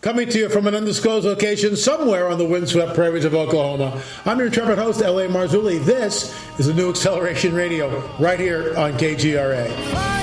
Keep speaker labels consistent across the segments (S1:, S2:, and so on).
S1: Coming to you from an undisclosed location somewhere on the windswept prairies of Oklahoma, I'm your intrepid host, L.A. Marzulli. This is the New Acceleration Radio, right here on KGRA.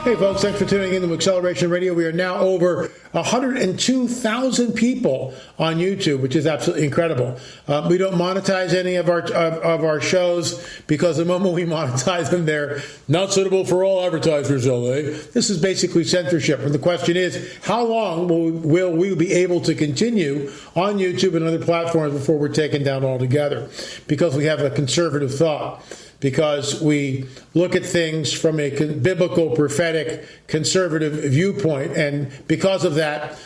S1: Hey folks, thanks for tuning in to Acceleration Radio. We are now over 102,000 people on YouTube, which is absolutely incredible. We don't monetize any of our shows because the moment we monetize them, they're not suitable for all advertisers, LA. This is basically censorship. And the question is, how long will we be able to continue on YouTube and other platforms before we're taken down altogether? Because we have a conservative thought. Because we look at things from a biblical, prophetic, conservative viewpoint. And because of that,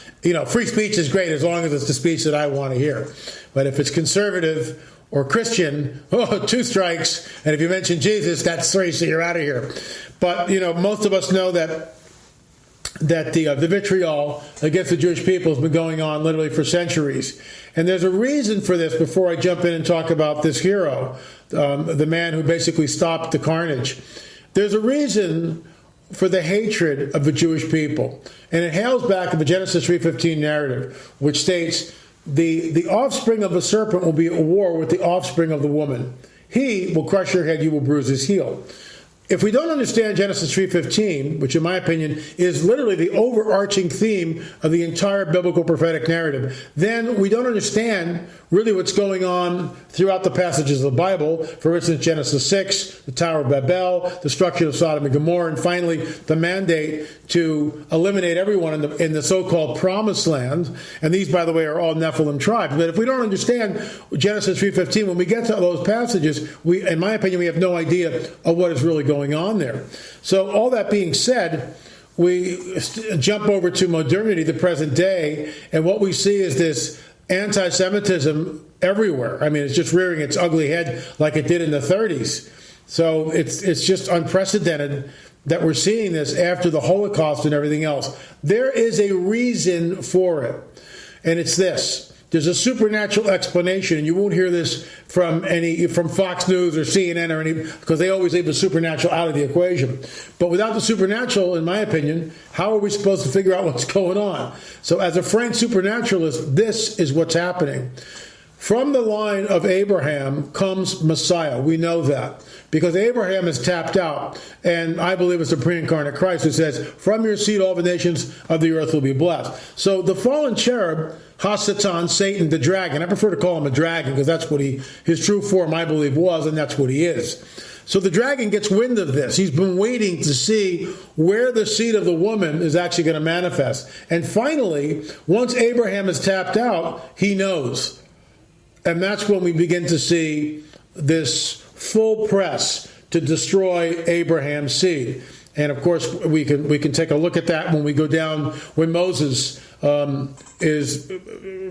S1: free speech is great as long as it's the speech that I want to hear. But if it's conservative or Christian, two strikes. And if you mention Jesus, that's three, so you're out of here. But, most of us know that the vitriol against the Jewish people has been going on literally for centuries. And there's a reason for this before I jump in and talk about this hero, the man who basically stopped the carnage. There's a reason for the hatred of the Jewish people. And it hails back to the Genesis 3:15 narrative, which states, the offspring of the serpent will be at war with the offspring of the woman. He will crush your head, you will bruise his heel. If we don't understand Genesis 3:15, which in my opinion is literally the overarching theme of the entire biblical prophetic narrative, then we don't understand really what's going on throughout the passages of the Bible. For instance, Genesis 6, the Tower of Babel, destruction of Sodom and Gomorrah, and finally the mandate to eliminate everyone in the so-called Promised Land. And these, by the way, are all Nephilim tribes. But if we don't understand Genesis 3:15, when we get to those passages, in my opinion, we have no idea of what is really going on there. So all that being said, we jump over to modernity, the present day, and what we see is this anti-Semitism everywhere. I mean, it's just rearing its ugly head like it did in the 30s. So it's just unprecedented that we're seeing this after the Holocaust and everything else. There is a reason for it, and it's this. There's a supernatural explanation, and you won't hear this from Fox News or CNN or any, because they always leave the supernatural out of the equation. But without the supernatural, in my opinion, how are we supposed to figure out what's going on? So as a frank supernaturalist, this is what's happening. From the line of Abraham comes Messiah. We know that because Abraham is tapped out, and I believe it's the pre-incarnate Christ who says, from your seed all the nations of the earth will be blessed. So the fallen cherub, Hasatan, Satan, the dragon, I prefer to call him a dragon because that's what his true form, I believe, was, and that's what he is. So the dragon gets wind of this. He's been waiting to see where the seed of the woman is actually going to manifest. And finally, once Abraham is tapped out, he knows. And that's when we begin to see this full press to destroy Abraham's seed. And of course, we can take a look at that when we go down, when Moses is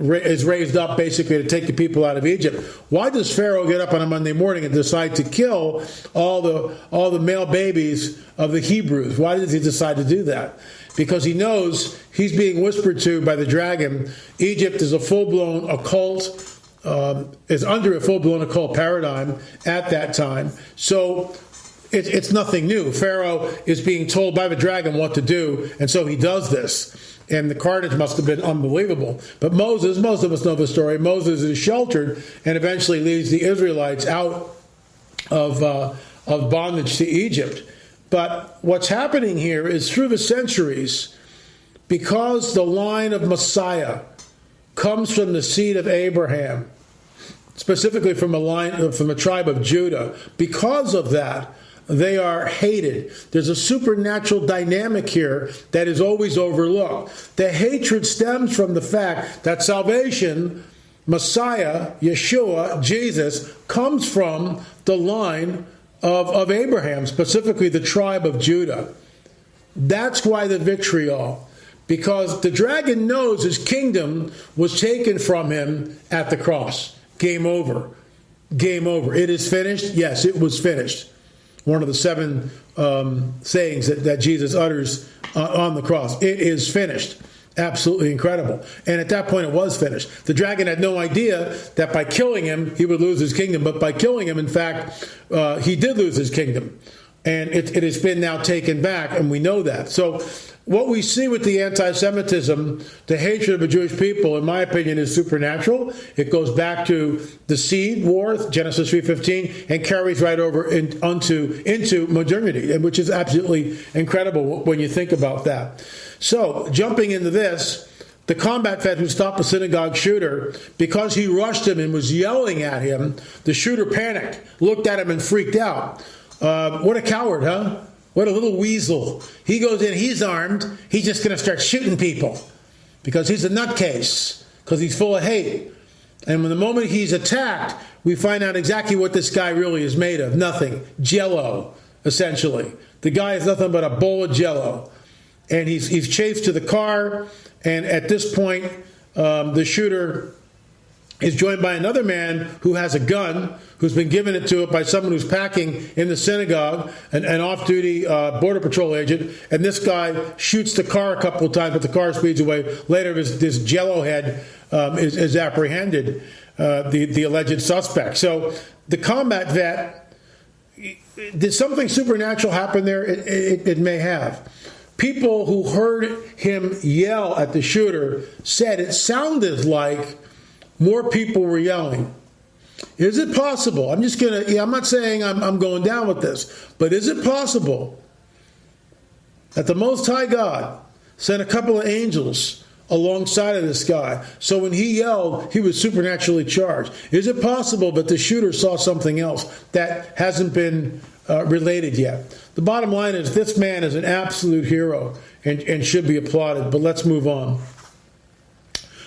S1: raised up basically to take the people out of Egypt. Why does Pharaoh get up on a Monday morning and decide to kill all the male babies of the Hebrews? Why does he decide to do that? Because he knows he's being whispered to by the dragon. Egypt is a full-blown occult. Is under a full-blown occult paradigm at that time. So it's nothing new. Pharaoh is being told by the dragon what to do, and so he does this. And the carnage must have been unbelievable. But Moses, most of us know the story, Moses is sheltered and eventually leads the Israelites out of bondage to Egypt. But what's happening here is through the centuries, because the line of Messiah comes from the seed of Abraham, specifically from a tribe of Judah. Because of that, they are hated. There's a supernatural dynamic here that is always overlooked. The hatred stems from the fact that salvation, Messiah, Yeshua, Jesus, comes from the line of Abraham, specifically the tribe of Judah. That's why the vitriol. Because the dragon knows his kingdom was taken from him at the cross. Game over. Game over. It is finished? Yes, it was finished. One of the 7 sayings that Jesus utters on the cross. It is finished. Absolutely incredible. And at that point, it was finished. The dragon had no idea that by killing him, he would lose his kingdom. But by killing him, in fact, he did lose his kingdom. And it has been now taken back, and we know that. So what we see with the anti-Semitism, the hatred of the Jewish people, in my opinion, is supernatural. It goes back to the seed war, Genesis 3:15, and carries right over into modernity, which is absolutely incredible when you think about that. So, jumping into this, the combat vet who stopped the synagogue shooter, because he rushed him and was yelling at him, the shooter panicked, looked at him and freaked out. What a coward, huh? What a little weasel. He goes in, he's armed, he's just going to start shooting people because he's a nutcase, because he's full of hate. And when the moment he's attacked, we find out exactly what this guy really is made of. Nothing. Jello, essentially. The guy is nothing but a bowl of Jello. And he's chased to the car, and at this point, the shooter is joined by another man who has a gun, who's been given it to it by someone who's packing in the synagogue, an off-duty Border Patrol agent, and this guy shoots the car a couple of times, but the car speeds away. Later, this Jello head is apprehended, the alleged suspect. So the combat vet, did something supernatural happen there? It may have. People who heard him yell at the shooter said it sounded like more people were yelling. Is it possible? I'm not saying I'm going down with this, but is it possible that the Most High God sent a couple of angels alongside of this guy? So when he yelled, he was supernaturally charged. Is it possible that the shooter saw something else that hasn't been related yet? The bottom line is this man is an absolute hero and should be applauded, but let's move on.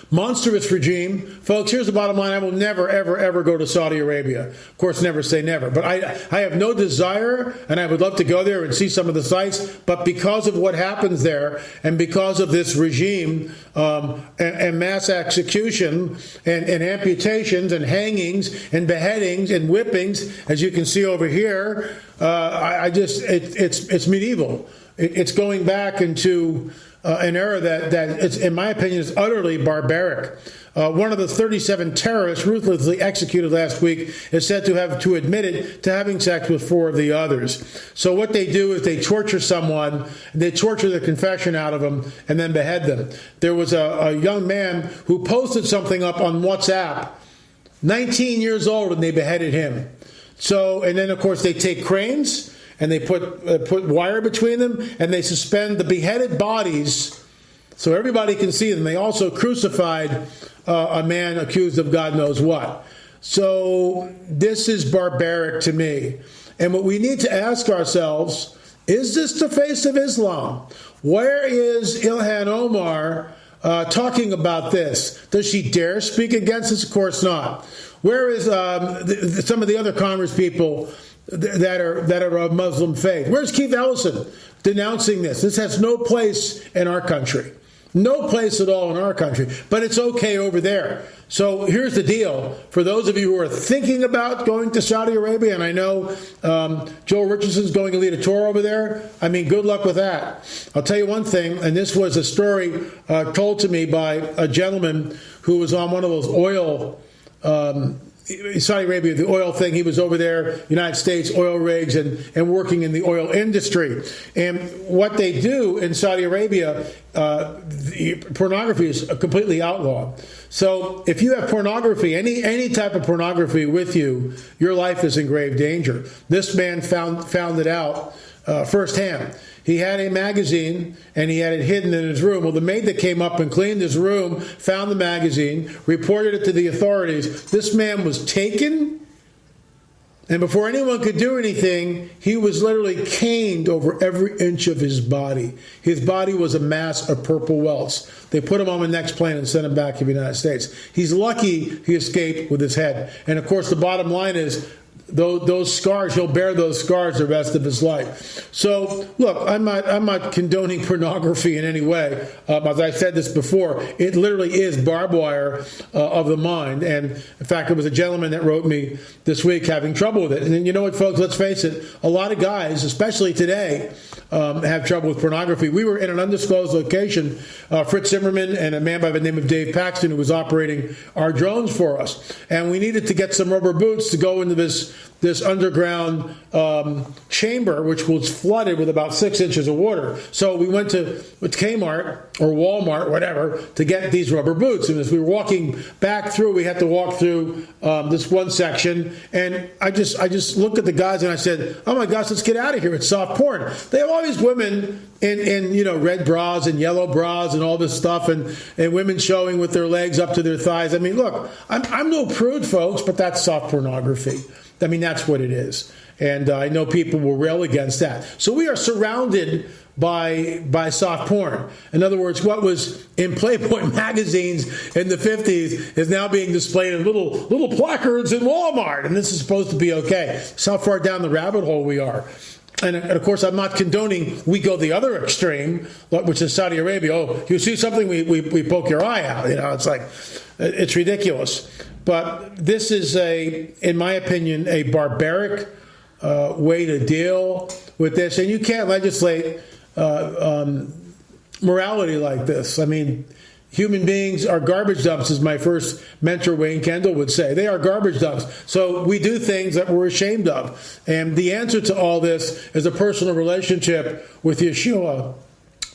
S1: Monstrous regime. Folks, here's the bottom line. I will never, ever, ever go to Saudi Arabia. Of course, never say never. But I have no desire, and I would love to go there and see some of the sites. But because of what happens there, and because of this regime and mass execution and amputations and hangings and beheadings and whippings, as you can see over here, it's medieval. It's going back into an era that it's, in my opinion, is utterly barbaric. One of the 37 terrorists ruthlessly executed last week is said to have admitted to having sex with 4 of the others. So what they do is they torture someone, they torture the confession out of them, and then behead them. There was a young man who posted something up on WhatsApp, 19 years old, and they beheaded him. So, and then of course they take cranes and they put wire between them, and they suspend the beheaded bodies so everybody can see them. They also crucified a man accused of God knows what. So this is barbaric to me. And what we need to ask ourselves, is this the face of Islam? Where is Ilhan Omar talking about this? Does she dare speak against this? Of course not. Where is some of the other Congress people that are of Muslim faith? Where's Keith Ellison denouncing this? This has no place in our country. No place at all in our country. But it's okay over there. So here's the deal. For those of you who are thinking about going to Saudi Arabia, and I know Joel Richardson's going to lead a tour over there, I mean, good luck with that. I'll tell you one thing, and this was a story told to me by a gentleman who was on one of those oil Saudi Arabia, the oil thing. He was over there, United States, oil rigs, and working in the oil industry. And what they do in Saudi Arabia, pornography is completely outlawed. So if you have pornography, any type of pornography with you, your life is in grave danger. This man found it out firsthand. He had a magazine, and he had it hidden in his room. Well, the maid that came up and cleaned his room found the magazine, reported it to the authorities. This man was taken, and before anyone could do anything, he was literally caned over every inch of his body. His body was a mass of purple welts. They put him on the next plane and sent him back to the United States. He's lucky he escaped with his head. And, of course, the bottom line is, those scars, he'll bear those scars the rest of his life. So, look, I'm not condoning pornography in any way. As I said this before, it literally is barbed wire of the mind. And in fact, there was a gentleman that wrote me this week having trouble with it. And you know what, folks? Let's face it. A lot of guys, especially today, have trouble with pornography. We were in an undisclosed location. Fritz Zimmerman and a man by the name of Dave Paxton, who was operating our drones for us, and we needed to get some rubber boots to go into this underground chamber, which was flooded with about 6 inches of water. So we went to Kmart or Walmart, whatever, to get these rubber boots. And as we were walking back through, we had to walk through this one section. And I just looked at the guys and I said, "Oh my gosh, let's get out of here. It's soft porn." They have all these women in red bras and yellow bras and all this stuff, and women showing with their legs up to their thighs. I mean, look, I'm no prude, folks, but that's soft pornography. I mean, that's what it is. And I know people will rail against that. So we are surrounded by soft porn. In other words, what was in Playboy magazines in the 50s is now being displayed in little placards in Walmart. And this is supposed to be okay. That's how far down the rabbit hole we are. And of course, I'm not condoning we go the other extreme, which is Saudi Arabia. Oh, you see something, we poke your eye out. It's like, it's ridiculous. But this is, in my opinion, a barbaric way to deal with this. And you can't legislate morality like this. I mean, human beings are garbage dumps, as my first mentor, Wayne Kendall, would say. They are garbage dumps. So we do things that we're ashamed of. And the answer to all this is a personal relationship with Yeshua,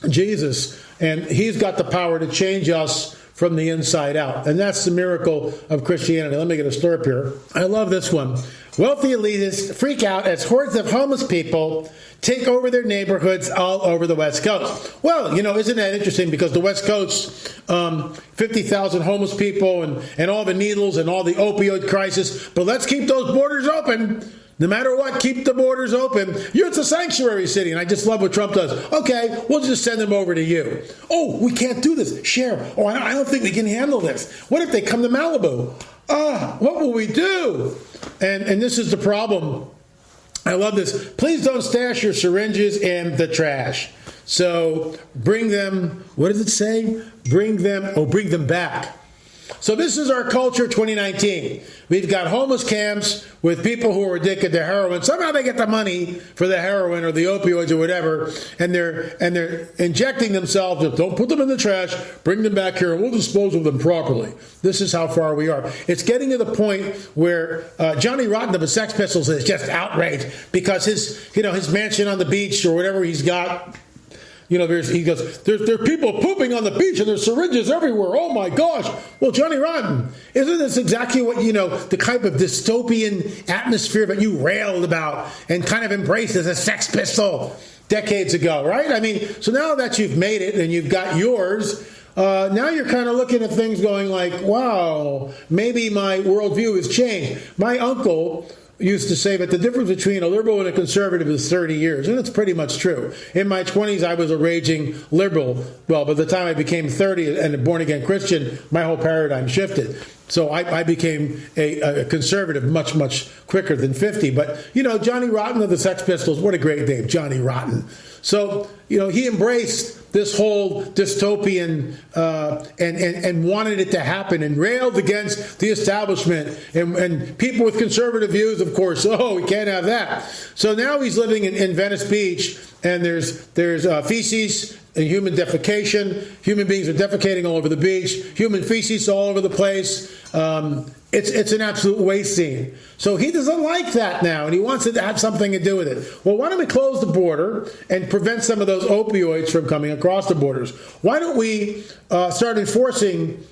S1: Jesus. And he's got the power to change us from the inside out. And that's the miracle of Christianity. Let me get a slurp here. I love this one. Wealthy elitists freak out as hordes of homeless people take over their neighborhoods all over the West Coast. Well, isn't that interesting? Because the West Coast, 50,000 homeless people and all the needles and all the opioid crisis. But let's keep those borders open. No matter what, keep the borders open. It's a sanctuary city, and I just love what Trump does. Okay, we'll just send them over to you. Oh, we can't do this. Share. Oh, I don't think we can handle this. What if they come to Malibu? What will we do? And this is the problem. I love this. Please don't stash your syringes in the trash. So bring them, what does it say? Bring them back. So this is our culture 2019. We've got homeless camps with people who are addicted to heroin. Somehow they get the money for the heroin or the opioids or whatever, and they're injecting themselves. Don't put them in the trash. Bring them back here, and we'll dispose of them properly. This is how far we are. It's getting to the point where Johnny Rotten of the Sex Pistols is just outraged because his mansion on the beach or whatever he's got. He goes, there are people pooping on the beach and there's syringes everywhere. Oh my gosh. Well, Johnny Rotten, isn't this exactly what, the type of dystopian atmosphere that you railed about and kind of embraced as a Sex Pistol decades ago, right? I mean, so now that you've made it and you've got yours, now you're kind of looking at things going like, wow, maybe my worldview has changed. My uncle used to say that the difference between a liberal and a conservative is 30 years, and it's pretty much true. In my 20s, I was a raging liberal. Well, by the time I became 30 and a born-again Christian, my whole paradigm shifted. So I became a conservative much, much quicker than 50. But, Johnny Rotten of the Sex Pistols, what a great name, Johnny Rotten. So, he embraced this whole dystopian and wanted it to happen and railed against the establishment and people with conservative views, of course. Oh, we can't have that. So now he's living in Venice Beach, and there's feces and human defecation. Human beings are defecating all over the beach. Human feces all over the place. It's an absolute waste scene. So he doesn't like that now, and he wants it to have something to do with it. Well, why don't we close the border and prevent some of those opioids from coming across the borders? Why don't we start enforcing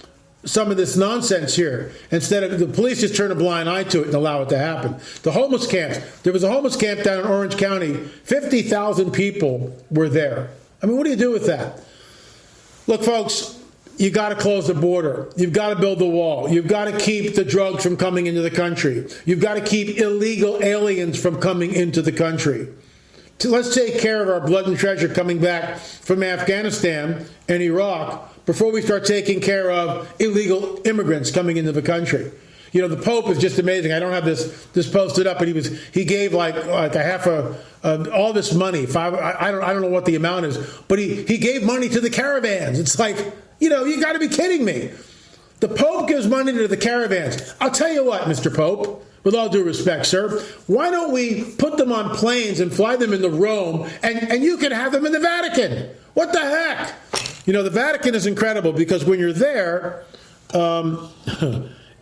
S1: some of this nonsense here instead of the police just turn a blind eye to it and allow it to happen? The homeless camps. There was a homeless camp down in Orange County. 50,000 people were there. I mean, what do you do with that? Look, folks, you got to close the border. You've got to build the wall. You've got to keep the drugs from coming into the country. You've got to keep illegal aliens from coming into the country. Let's take care of our blood and treasure coming back from Afghanistan and Iraq before we start taking care of illegal immigrants coming into the country. You know, the Pope is just amazing. I don't have this posted up, but he gave like a half all this money. I don't know what the amount is, but he gave money to the caravans. It's like, you know, you got to be kidding me. The Pope gives money to the caravans. I'll tell you what, Mr. Pope, with all due respect, sir, why don't we put them on planes and fly them into Rome, and you can have them in the Vatican? What the heck? You know, the Vatican is incredible because when you're there, and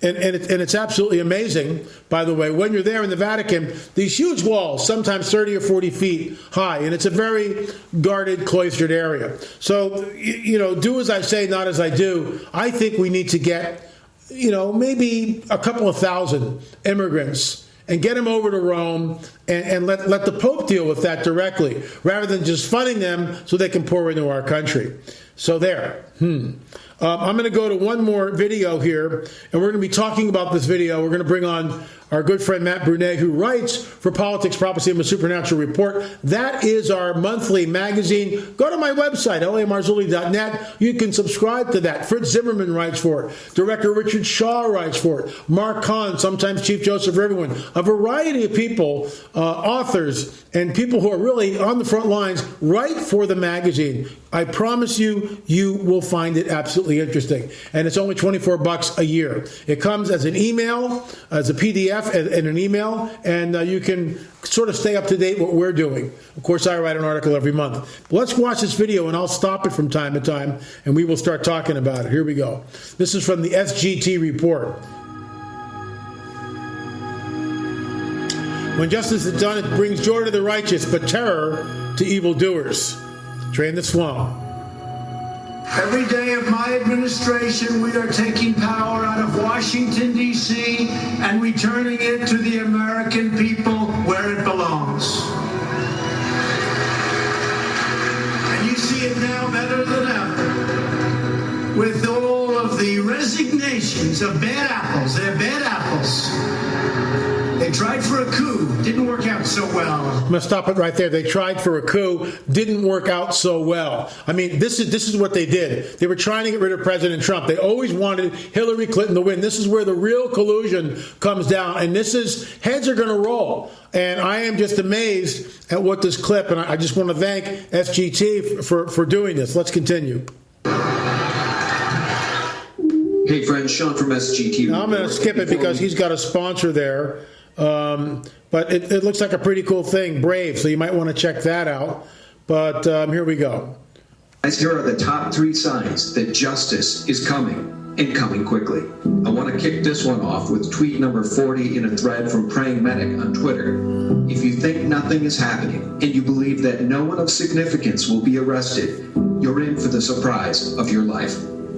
S1: it's absolutely amazing, by the way, when you're there in the Vatican, these huge walls, sometimes 30 or 40 feet high, and it's a very guarded, cloistered area. So, you know, do as I say, not as I do. I think we need to get, you know, maybe a couple of thousand immigrants and get them over to Rome and let the Pope deal with that directly, rather than just funding them so they can pour into our country. So there. I'm going to go to one more video here, and we're going to be talking about this video. We're going to bring on our good friend Matt Brunet, who writes for Politics, Prophecy, and the Supernatural Report. That is our monthly magazine. Go to my website, lamarzulli.net. You can subscribe to that. Fritz Zimmerman writes for it. Director Richard Shaw writes for it. Mark Kahn, sometimes Chief Joseph Irwin. A variety of people, authors, and people who are really on the front lines write for the magazine. I promise you, you will find it absolutely interesting. And it's only $24 a year. It comes as an email, as a PDF, and an email, and you can sort of stay up to date what we're doing. Of course, I write an article every month. But let's watch this video, and I'll stop it from time to time, and we will start talking about it. Here we go. This is from the SGT report. When justice is done, it brings joy to the righteous, but terror to evildoers. Train the swamp.
S2: Every day of my administration, we are taking power out of Washington, D.C., and returning it to the American people where it belongs. And you see it now better than ever. With all of the resignations of bad apples, they're bad apples. They tried for a coup, didn't work out so well.
S1: I'm going to stop it right there. They tried for a coup, didn't work out so well. I mean, this is what they did. They were trying to get rid of President Trump. They always wanted Hillary Clinton to win. This is where the real collusion comes down, and this is, heads are going to roll. And I am just amazed at what this clip, and I just want to thank SGT for doing this. Let's continue.
S3: Hey friends, Sean from SGT.
S1: Now, I'm going to skip it because he's got a sponsor there. But it looks like a pretty cool thing, Brave, so you might want to check that out. But here we go.
S3: As here are the top 3 signs that justice is coming, and coming quickly. I want to kick this one off with tweet number 40 in a thread from Praying Medic on Twitter. If you think nothing is happening, and you believe that no one of significance will be arrested, you're in for the surprise of your life.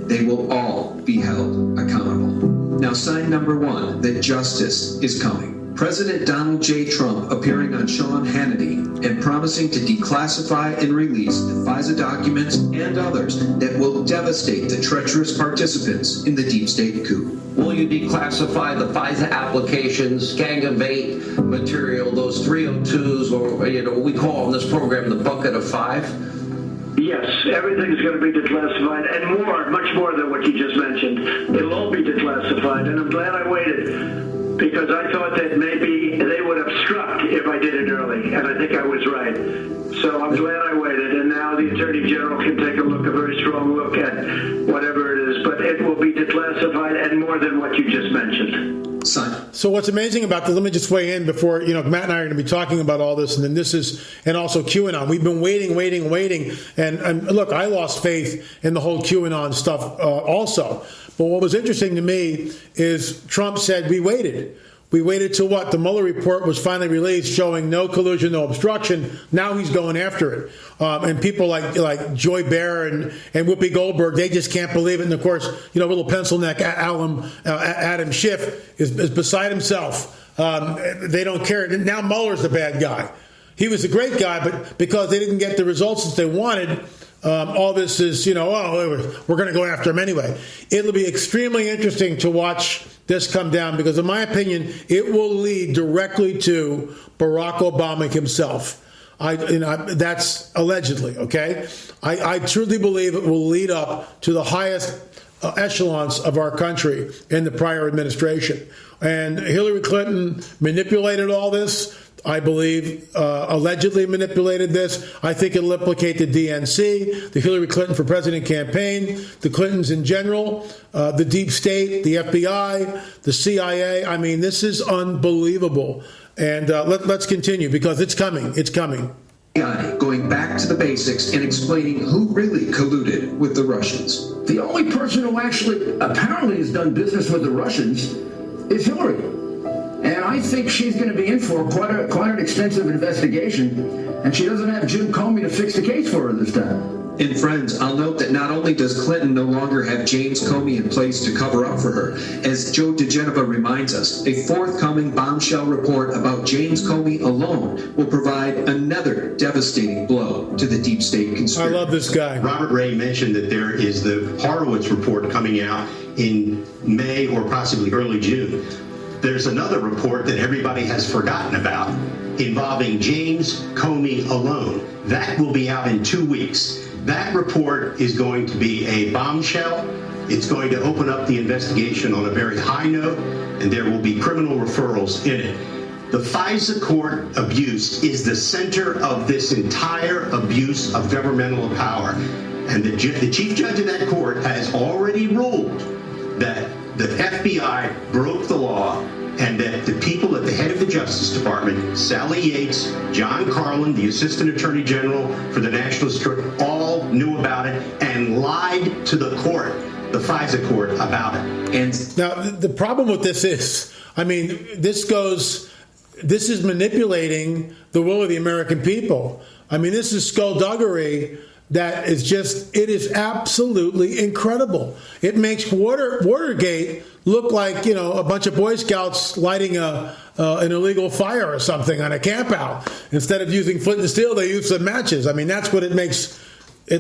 S3: They will all be held accountable. Now, sign number 1, that justice is coming. President Donald J. Trump appearing on Sean Hannity and promising to declassify and release the FISA documents and others that will devastate the treacherous participants in the deep state coup.
S4: Will you declassify the FISA applications, Gang of 8 material, those 302s, or we call on this program the bucket of 5?
S5: Yes, everything's going to be declassified, and more, much more than what you just mentioned. It'll all be declassified, and I'm glad I waited, because I thought that maybe they would have struck if I did it early, and I think I was right. So I'm glad I waited, and now the Attorney General can take a very strong look at whatever it is, but it will be declassified, and more than what you just mentioned.
S1: So what's amazing about this, let me just weigh in before, Matt and I are going to be talking about all this, and then and also QAnon. We've been waiting, and look, I lost faith in the whole QAnon stuff also. But what was interesting to me is Trump said we waited. We waited till what? The Mueller report was finally released showing no collusion, no obstruction. Now he's going after it. And people like Joy Behar and Whoopi Goldberg, they just can't believe it. And of course, little pencil neck Adam Schiff is beside himself. They don't care. Now Mueller's the bad guy. He was a great guy, but because they didn't get the results that they wanted, all this is, we're going to go after him anyway. It'll be extremely interesting to watch this come down because, in my opinion, it will lead directly to Barack Obama himself. That's allegedly, okay? I truly believe it will lead up to the highest echelons of our country in the prior administration. And Hillary Clinton manipulated all this. I believe allegedly manipulated this. I think it'll implicate the DNC, the Hillary Clinton for President campaign, the Clintons in general, the deep state, the FBI, the CIA. I mean, this is unbelievable. And let's continue because it's coming. It's coming.
S3: Going back to the basics and explaining who really colluded with the Russians.
S6: The only person who actually apparently has done business with the Russians is Hillary. And I think she's going to be in for quite an extensive investigation, and she doesn't have Jim Comey to fix the case for her this time.
S3: And friends, I'll note that not only does Clinton no longer have James Comey in place to cover up for her, as Joe DeGenova reminds us, a forthcoming bombshell report about James Comey alone will provide another devastating blow to the deep state conspiracy.
S1: I love this guy.
S7: Robert Ray mentioned that there is the Horowitz report coming out in May or possibly early June. There's another report that everybody has forgotten about involving James Comey alone. That will be out in 2 weeks. That report is going to be a bombshell. It's going to open up the investigation on a very high note, and there will be criminal referrals in it. The FISA court abuse is the center of this entire abuse of governmental power. And the chief judge of that court has already ruled that the FBI broke the law and that the people at the head of the Justice Department, Sally Yates, John Carlin, the Assistant Attorney General for the National Security, all knew about it and lied to the court, the FISA court, about it.
S3: And
S1: Now, the problem with this is, I mean, this is manipulating the will of the American people. I mean, this is skullduggery that is just, it is absolutely incredible. It makes Watergate look like, you know, a bunch of Boy Scouts lighting an illegal fire or something on a camp out. Instead of using flint and steel, they use some matches. I mean, that's what it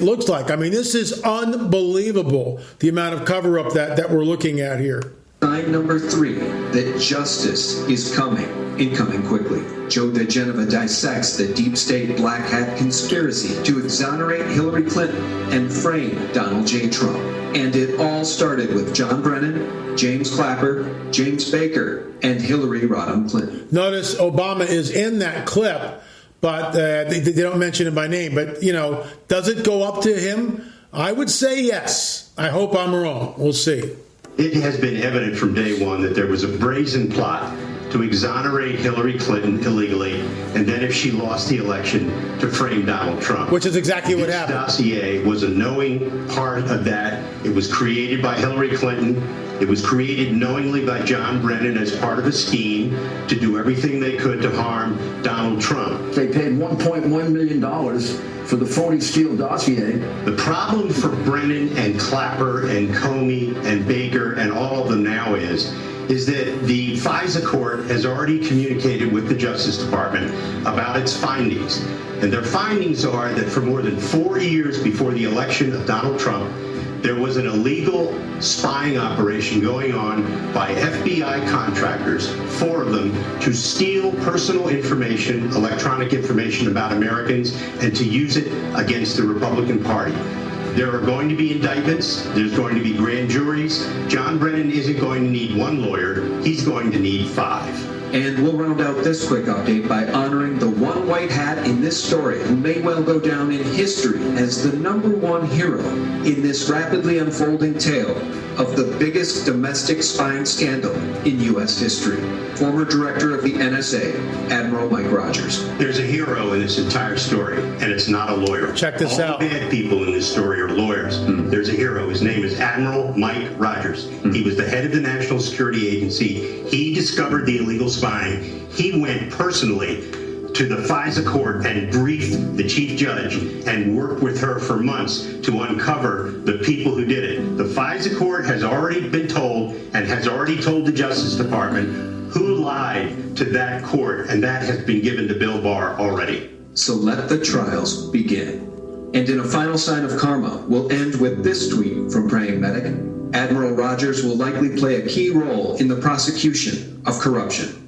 S1: looks like. I mean, this is unbelievable, the amount of cover-up that we're looking at here.
S3: sign number 3, that justice is coming, and coming quickly. Joe DeGenova dissects the deep state black hat conspiracy to exonerate Hillary Clinton and frame Donald J. Trump. And it all started with John Brennan, James Clapper, James Baker, and Hillary Rodham Clinton.
S1: Notice Obama is in that clip, but they don't mention him by name. But, you know, does it go up to him? I would say yes. I hope I'm wrong. We'll see.
S7: It has been evident from day one that there was a brazen plot to exonerate Hillary Clinton illegally, and then if she lost the election, to frame Donald Trump.
S1: Which is exactly what happened.
S7: This dossier was a knowing part of that. It was created by Hillary Clinton. It was created knowingly by John Brennan as part of a scheme to do everything they could to harm Donald Trump.
S6: They paid $1.1 million for the phony Steele dossier.
S7: The problem for Brennan and Clapper and Comey and Baker and all of them now is that the FISA court has already communicated with the Justice Department about its findings. And their findings are that for more than 4 years before the election of Donald Trump, there was an illegal spying operation going on by FBI contractors, 4 of them, to steal personal information, electronic information about Americans, and to use it against the Republican Party. There are going to be indictments. There's going to be grand juries. John Brennan isn't going to need 1 lawyer. He's going to need 5.
S3: And we'll round out this quick update by honoring the one white hat in this story who may well go down in history as the #1 hero in this rapidly unfolding tale of the biggest domestic spying scandal in U.S. history. Former director of the NSA, Admiral Mike Rogers.
S7: There's a hero in this entire story, and it's not a lawyer.
S1: Check this out.
S7: All the bad people in this story are lawyers. There's a hero. His name is Admiral Mike Rogers. He was the head of the National Security Agency. He discovered the illegal spying. He went personally to the FISA court and briefed the chief judge and worked with her for months to uncover the people who did it. The FISA court has already been told and has already told the Justice Department who lied to that court, and that has been given to Bill Barr already.
S3: So let the trials begin. And in a final sign of karma, we'll end with this tweet from Praying Medic. Admiral Rogers will likely play a key role in the prosecution of corruption.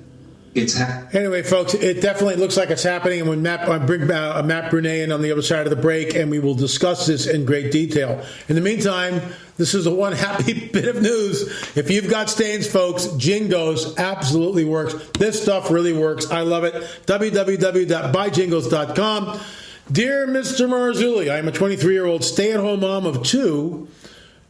S3: It's
S1: Anyway, folks, it definitely looks like it's happening. And when I bring Matt Brunet in on the other side of the break, and we will discuss this in great detail. In the meantime, this is the one happy bit of news. If you've got stains, folks, Jingles absolutely works. This stuff really works. I love it. www.buyjingles.com. Dear Mr. Marzulli, I am a 23-year-old stay-at-home mom of two,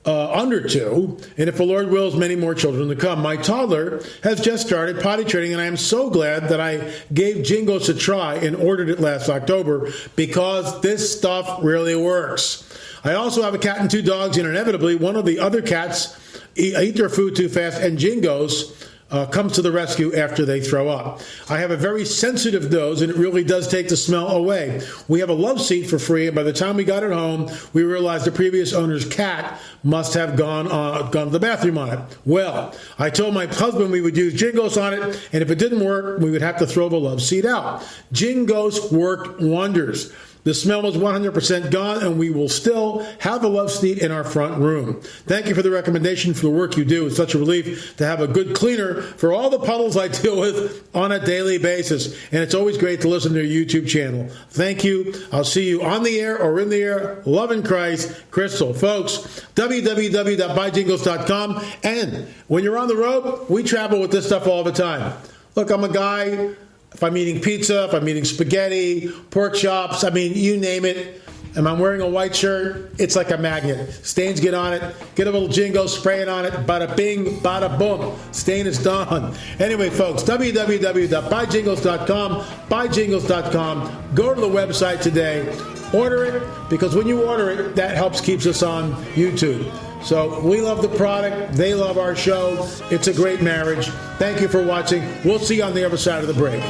S1: under two, and if the Lord wills, many more children to come. My toddler has just started potty training, and I am so glad that I gave Jingles a try and ordered it last October because this stuff really works. I also have a cat and two dogs, and inevitably one of the other cats eat their food too fast, and Jingles comes to the rescue after they throw up. I have a very sensitive nose, and it really does take the smell away. We have a love seat for free, and by the time we got it home, we realized the previous owner's cat must have gone to the bathroom on it. Well, I told my husband we would use Jingles on it, and if it didn't work, we would have to throw the love seat out. Jingles worked wonders. The smell was 100% gone, and we will still have a love seat in our front room. Thank you for the recommendation, for the work you do. It's such a relief to have a good cleaner for all the puddles I deal with on a daily basis. And it's always great to listen to your YouTube channel. Thank you. I'll see you on the air or in the air. Love in Christ, Crystal. Folks, www.buyjingles.com. And when you're on the road, we travel with this stuff all the time. Look, I'm a guy. If I'm eating pizza, if I'm eating spaghetti, pork chops, I mean, you name it. And I'm wearing a white shirt, it's like a magnet. Stains get on it, get a little Jingles, spray it on it, bada bing, bada boom. Stain is done. Anyway, folks, www.buyjingles.com, buyjingles.com. Go to the website today. Order it, because when you order it, that helps keeps us on YouTube. So we love the product. They love our show. It's a great marriage. Thank you for watching. We'll see you on the other side of the break.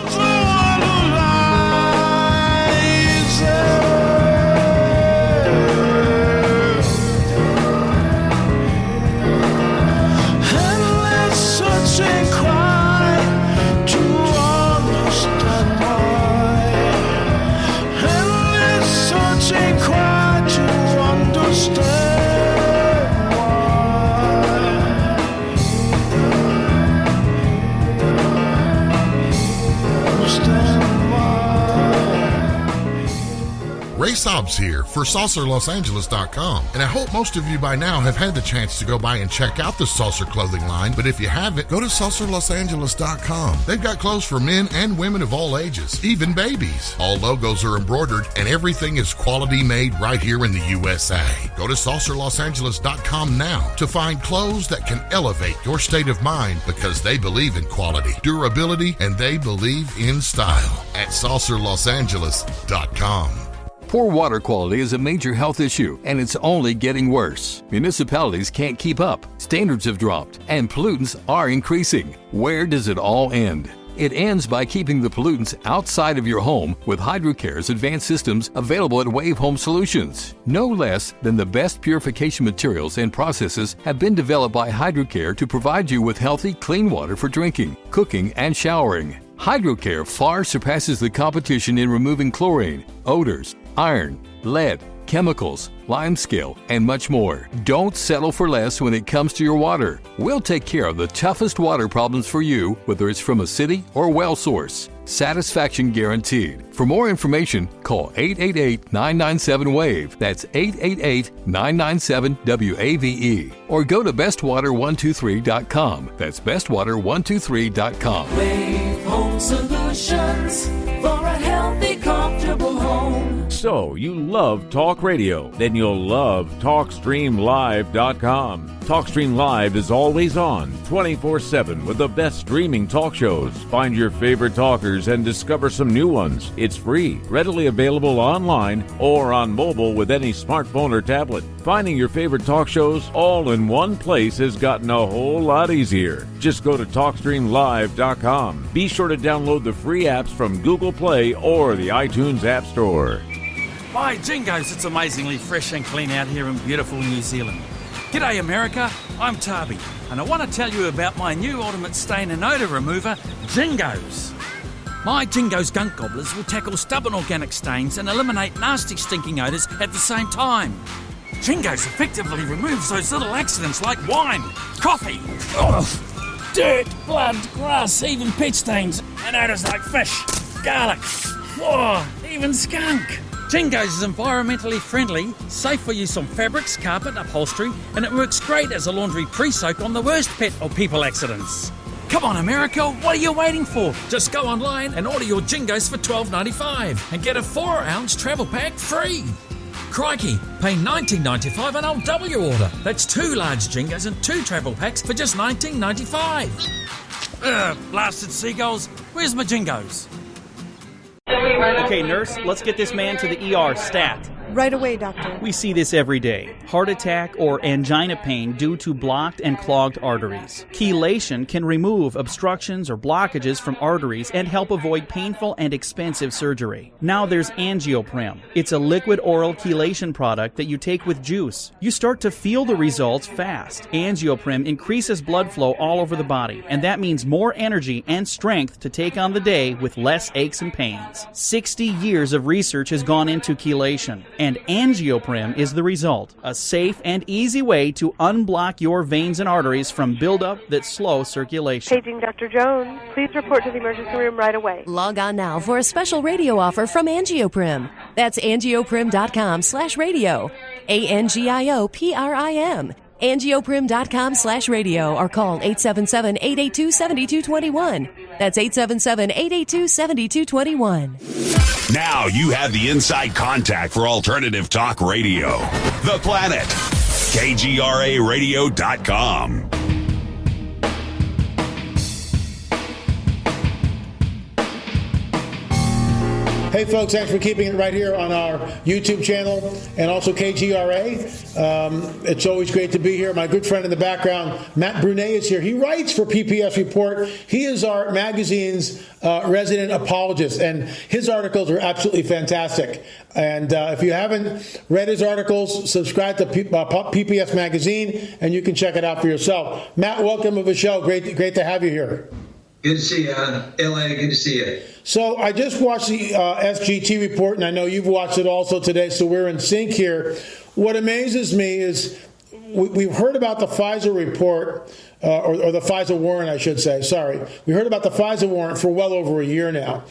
S8: Ray Sobbs here for SaucerLosAngeles.com, and I hope most of you by now have had the chance to go by and check out the Saucer clothing line, but if you haven't, go to SaucerLosAngeles.com. They've got clothes for men and women of all ages, even babies. All logos are embroidered, and everything is quality made right here in the USA. Go to SaucerLosAngeles.com now to find clothes that can elevate your state of mind, because they believe in quality, durability, and they believe in style at SaucerLosAngeles.com.
S9: Poor water quality is a major health issue, and it's only getting worse. Municipalities can't keep up, standards have dropped, and pollutants are increasing. Where does it all end? It ends by keeping the pollutants outside of your home with HydroCare's advanced systems available at Wave Home Solutions. No less than the best purification materials and processes have been developed by HydroCare to provide you with healthy, clean water for drinking, cooking, and showering. HydroCare far surpasses the competition in removing chlorine, odors, iron, lead, chemicals, limescale, and much more. Don't settle for less when it comes to your water. We'll take care of the toughest water problems for you, whether it's from a city or well source. Satisfaction guaranteed. For more information, call 888-997-WAVE. That's 888-997-WAVE. Or go to bestwater123.com. That's bestwater123.com.
S10: Wave Home Solutions for a healthy, comfortable home.
S11: So, you love talk radio? Then you'll love TalkStreamLive.com. TalkStream Live is always on, 24/7, with the best streaming talk shows. Find your favorite talkers and discover some new ones. It's free, readily available online or on mobile with any smartphone or tablet. Finding your favorite talk shows all in one place has gotten a whole lot easier. Just go to TalkStreamLive.com. Be sure to download the free apps from Google Play or the iTunes App Store.
S12: By Jingles, it's amazingly fresh and clean out here in beautiful New Zealand. G'day America, I'm Tarby, and I want to tell you about my new ultimate stain and odour remover, Jingles. My Jingles gunk gobblers will tackle stubborn organic stains and eliminate nasty stinking odours at the same time. Jingles effectively removes those little accidents like wine, coffee, dirt, blood, grass, even pit stains, and odours like fish, garlic, even skunk. Jingo's is environmentally friendly, safe for use on fabrics, carpet, upholstery, and it works great as a laundry pre-soak on the worst pet or people accidents. Come on, America, what are you waiting for? Just go online and order your Jingos for $12.95 and get a 4-ounce travel pack free. Crikey, pay $19.95 and I'll double your order. That's 2 large Jingos and 2 travel packs for just $19.95. Blasted seagulls, where's my Jingos?
S13: Okay, nurse, let's get this man to the ER stat.
S14: Right away, doctor.
S13: We see this every day. Heart attack or angina pain due to blocked and clogged arteries. Chelation can remove obstructions or blockages from arteries and help avoid painful and expensive surgery. Now there's Angioprim. It's a liquid oral chelation product that you take with juice. You start to feel the results fast. Angioprim increases blood flow all over the body, and that means more energy and strength to take on the day with less aches and pains. 60 years of research has gone into chelation, and Angioprim is the result. A safe and easy way to unblock your veins and arteries from buildup that slow circulation.
S14: Paging Dr. Jones. Please report to the emergency room right away.
S15: Log on now for a special radio offer from Angioprim. That's angioprim.com/radio. ANGIOPRIM. Angioprim.com/radio or call 877-882-7221. That's 877-882-7221.
S16: Now you have the inside contact for Alternative Talk Radio. The Planet. KGRARadio.com.
S1: Hey folks, thanks for keeping it right here on our YouTube channel and also KGRA. It's always great to be here. My good friend in the background, Matt Brunet, is here. He writes for PPS Report. He is our magazine's resident apologist, and his articles are absolutely fantastic. And if you haven't read his articles, subscribe to PPS Magazine, and you can check it out for yourself. Matt, welcome to the show. Great to have you here.
S17: Good to see you, LA. Good to see you.
S1: So I just watched the SGT report, and I know you've watched it also today, so we're in sync here. What amazes me is we've heard about the Pfizer report, or the Pfizer warrant, I should say. Sorry. We heard about the Pfizer warrant for well over a year now.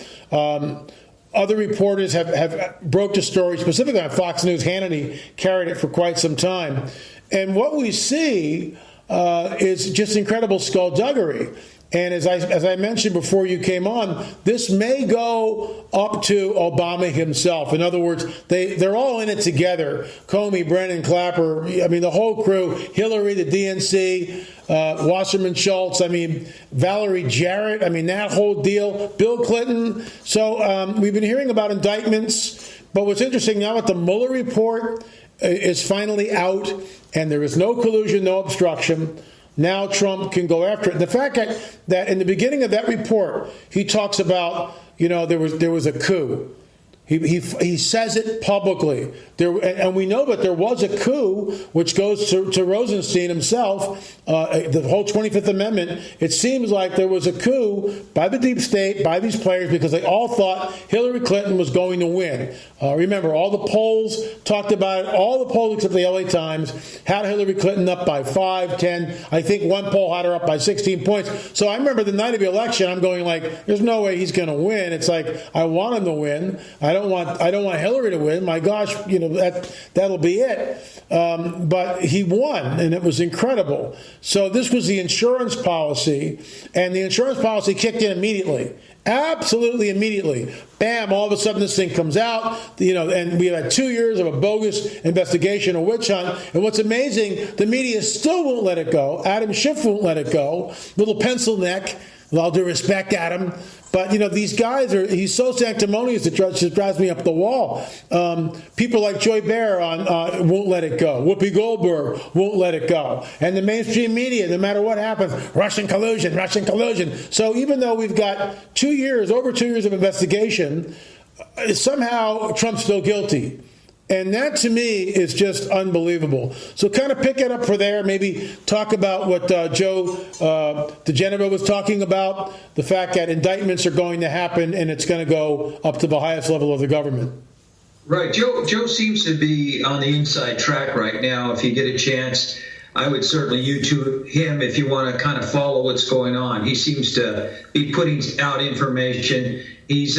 S1: Other reporters have broke the story, specifically on Fox News. Hannity carried it for quite some time. And what we see is just incredible skullduggery. And as I mentioned before you came on, this may go up to Obama himself. In other words, they're all in it together. Comey, Brennan, Clapper, I mean, the whole crew, Hillary, the DNC, Wasserman Schultz, I mean, Valerie Jarrett, I mean, that whole deal, Bill Clinton. So we've been hearing about indictments. But what's interesting now that the Mueller report is finally out and there is no collusion, no obstruction, now Trump can go after it. The fact that in the beginning of that report, he talks about, there was a coup. He says it publicly. And we know that there was a coup, which goes to Rosenstein himself, the whole 25th Amendment. It seems like there was a coup by the deep state, by these players, because they all thought Hillary Clinton was going to win. Remember, all the polls talked about it. All the polls except the LA Times had Hillary Clinton up by 5, 10. I think one poll had her up by 16 points. So I remember the night of the election, I'm going like, there's no way he's going to win. It's like, I want him to win. I don't want Hillary to win. My gosh, that'll be it. But he won, and it was incredible. So this was the insurance policy, and the insurance policy kicked in immediately. Absolutely immediately. Bam, all of a sudden this thing comes out, and we had 2 years of a bogus investigation, a witch hunt. And what's amazing, the media still won't let it go. Adam Schiff won't let it go. Little pencil neck, with all due respect, Adam. But, these guys he's so sanctimonious it just drives me up the wall. People like Joy Behar won't let it go. Whoopi Goldberg won't let it go. And the mainstream media, no matter what happens, Russian collusion. So even though we've got over 2 years of investigation, somehow Trump's still guilty. And that, to me, is just unbelievable. So kind of pick it up for there. Maybe talk about what Joe DeGeneres was talking about, the fact that indictments are going to happen and it's going to go up to the highest level of the government.
S17: Right. Joe seems to be on the inside track right now. If you get a chance, I would certainly YouTube him if you want to kind of follow what's going on. He seems to be putting out information. He's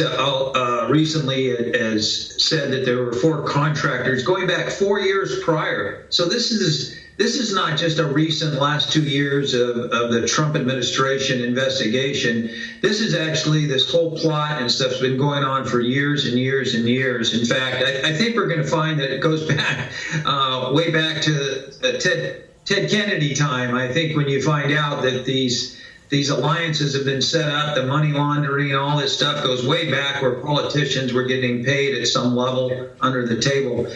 S17: recently has said that there were 4 contractors going back 4 years prior. So this is not just a recent last 2 years of the Trump administration investigation. This is actually, this whole plot and stuff's been going on for years and years and years. In fact, I think we're going to find that it goes back way back to Ted Kennedy time. I think when you find out that these alliances have been set up, the money laundering and all this stuff goes way back, where politicians were getting paid at some level under the table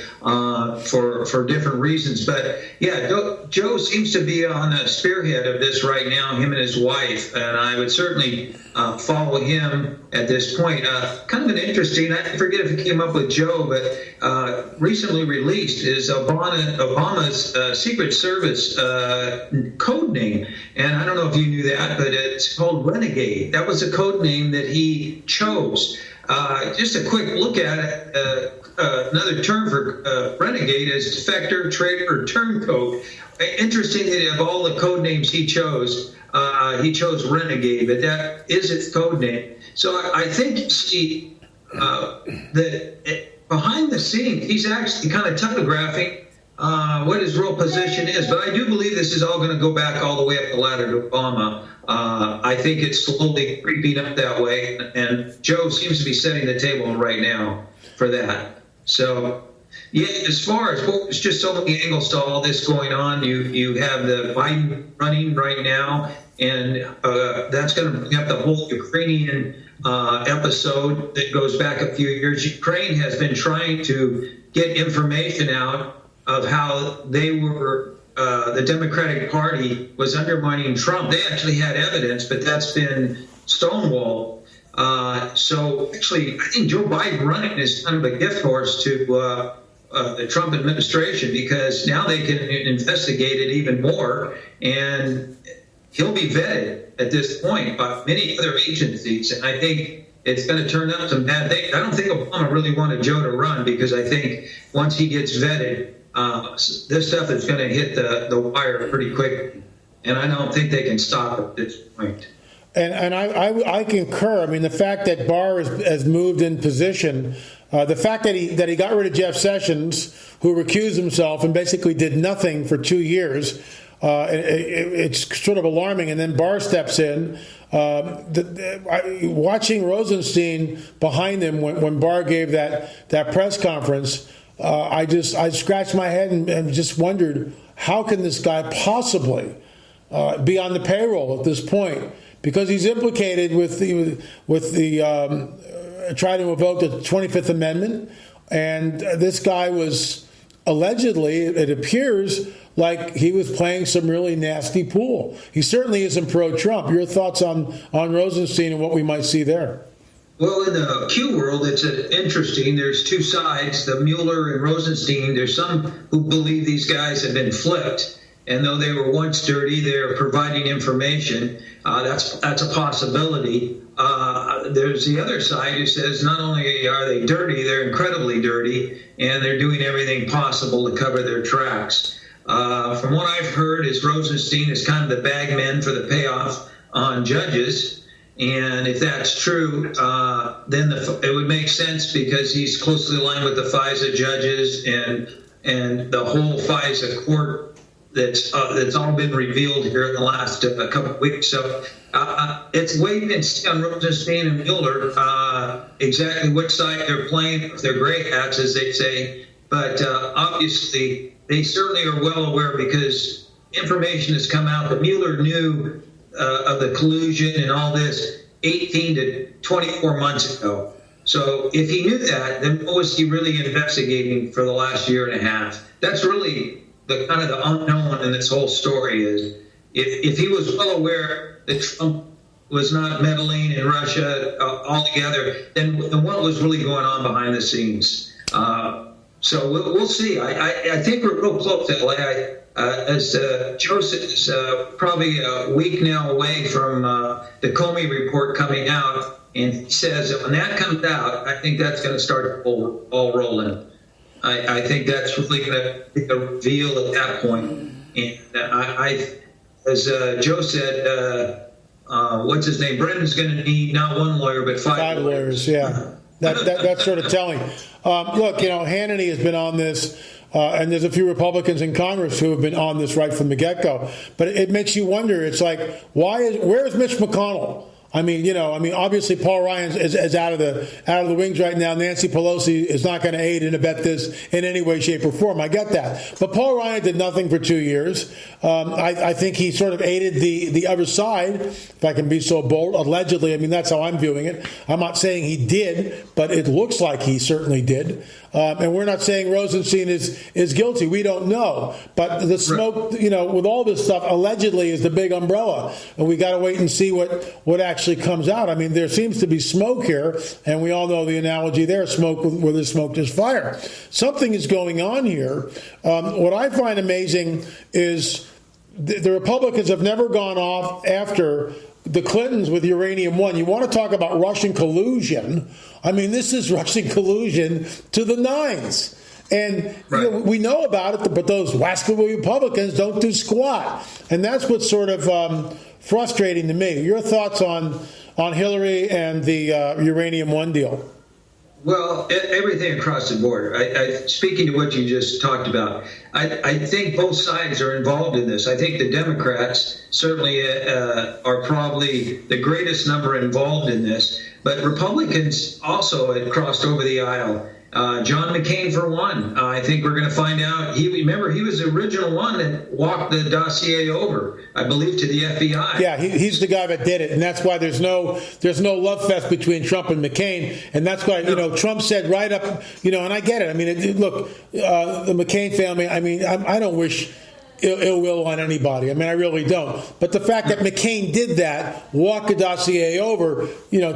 S17: for different reasons. But yeah, Joe seems to be on the spearhead of this right now, him and his wife, and I would certainly follow him at this point. Kind of an interesting, I forget if it came up with Joe, but recently released is Obama's Secret Service code name. And I don't know if you knew that, but it's called Renegade. That was a code name that he chose. Just a quick look at it. Another term for renegade is defector, traitor, or turncoat. Interesting that of all the code names he chose renegade, but that is its code name. So I think that behind the scenes, he's actually kind of telegraphing what his real position is. But I do believe this is all going to go back all the way up the ladder to Obama. I think it's slowly creeping up that way, and Joe seems to be setting the table right now for that. So, yeah, as far as there's just so many angles to all this going on. You have the Biden running right now, and that's going to bring up the whole Ukrainian episode that goes back a few years. Ukraine has been trying to get information out of how they were, the Democratic Party was undermining Trump. They actually had evidence, but that's been stonewalled. So actually, I think Joe Biden running is kind of a gift horse to the Trump administration, because now they can investigate it even more, and he'll be vetted at this point by many other agencies. And I think it's going to turn up some bad things. I don't think Obama really wanted Joe to run, because I think once he gets vetted, this stuff is going to hit the wire pretty quick, and I don't think they can stop it at this point.
S1: And I concur. I mean, the fact that Barr has moved in position, the fact that he got rid of Jeff Sessions, who recused himself and basically did nothing for 2 years, it's sort of alarming. And then Barr steps in. Watching Rosenstein behind him when Barr gave that press conference, I scratched my head and just wondered, how can this guy possibly be on the payroll at this point? Because he's implicated with the trying to invoke the 25th Amendment, and this guy was allegedly, it appears like he was playing some really nasty pool. He certainly isn't pro-Trump. Your thoughts on Rosenstein and what we might see there?
S17: Well, in the Q world, it's interesting. There's two sides, the Mueller and Rosenstein. There's some who believe these guys have been flipped, and though they were once dirty, they're providing information. That's a possibility. There's the other side who says not only are they dirty, they're incredibly dirty, and they're doing everything possible to cover their tracks. From what I've heard, is Rosenstein is kind of the bagman for the payoff on judges. And if that's true, then it would make sense, because he's closely aligned with the FISA judges and the whole FISA court that's all been revealed here in the last couple of weeks. So it's wait and see on Rosenstein and Mueller exactly which side they're playing, if they're gray hats, as they say. But obviously, they certainly are well aware, because information has come out that Mueller knew of the collusion and all this 18 to 24 months ago. So if he knew that, then what was he really investigating for the last year and a half? That's really the kind of the unknown in this whole story. Is if he was well aware that Trump was not meddling in Russia altogether, then what was really going on behind the scenes? So we'll see. I think we're real close to LA. As Joseph is probably a week now away from the Comey report coming out, and he says that when that comes out, I think that's going to start all rolling. I think that's really going to be a reveal at that point. And I as Joe said, what's his name? Brendan's going to need not one lawyer, but five lawyers.
S1: Yeah, that's sort of telling. Look, Hannity has been on this, and there's a few Republicans in Congress who have been on this right from the get-go. But it makes you wonder. It's like, where's Mitch McConnell? I mean, obviously Paul Ryan is out of the wings right now. Nancy Pelosi is not going to aid and abet this in any way, shape, or form. I get that. But Paul Ryan did nothing for 2 years. I think he sort of aided the other side, if I can be so bold, allegedly. I mean, that's how I'm viewing it. I'm not saying he did, but it looks like he certainly did. And we're not saying Rosenstein is guilty. We don't know. But the smoke, with all this stuff, allegedly is the big umbrella. And we got to wait and see what actually comes out. I mean, there seems to be smoke here, and we all know the analogy there, smoke where there's smoke, there's fire. Something is going on here. What I find amazing is the Republicans have never gone off after the Clintons with Uranium One. You want to talk about Russian collusion? I mean, this is Russian collusion to the nines. And we know about it, but those wascally Republicans don't do squat. And that's what's sort of frustrating to me. Your thoughts on Hillary and the Uranium One deal?
S17: Well, everything across the board. Speaking to what you just talked about, I think both sides are involved in this. I think the Democrats certainly are probably the greatest number involved in this, but Republicans also had crossed over the aisle. John McCain, for one. I think we're going to find out. He was the original one that walked the dossier over, I believe, to the FBI.
S1: Yeah, he's the guy that did it, and that's why there's no love fest between Trump and McCain, and that's why Trump said right up, and I get it. I mean, look, the McCain family. I mean, I don't wish ill will on anybody. I mean, I really don't. But the fact that McCain did that, walked the dossier over,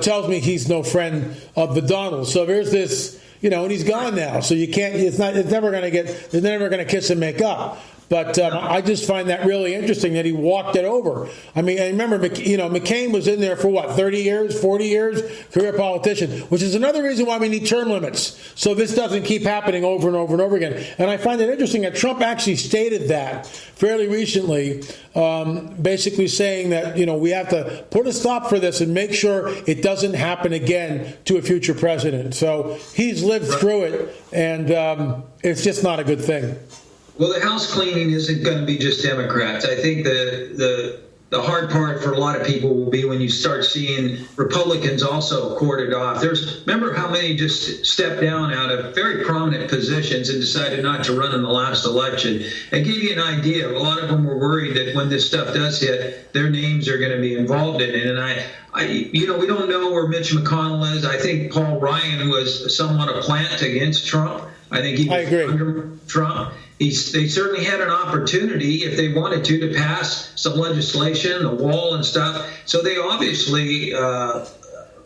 S1: tells me he's no friend of the Donalds. So there's this. And he's gone now, so you can't. They're never going to kiss and make up. But I just find that really interesting that he walked it over. I mean, I remember, McCain was in there for what, 30 years, 40 years, career politician, which is another reason why we need term limits, so this doesn't keep happening over and over and over again. And I find it interesting that Trump actually stated that fairly recently, basically saying that, we have to put a stop for this and make sure it doesn't happen again to a future president. So he's lived through it, and it's just not a good thing.
S17: Well, the house cleaning isn't going to be just Democrats. I think the hard part for a lot of people will be when you start seeing Republicans also corded off. Remember how many just stepped down out of very prominent positions and decided not to run in the last election. I gave you an idea. A lot of them were worried that when this stuff does hit, their names are going to be involved in it. And we don't know where Mitch McConnell is. I think Paul Ryan was somewhat a plant against Trump. I think he was under Trump. They certainly had an opportunity, if they wanted to pass some legislation, the wall and stuff. So they obviously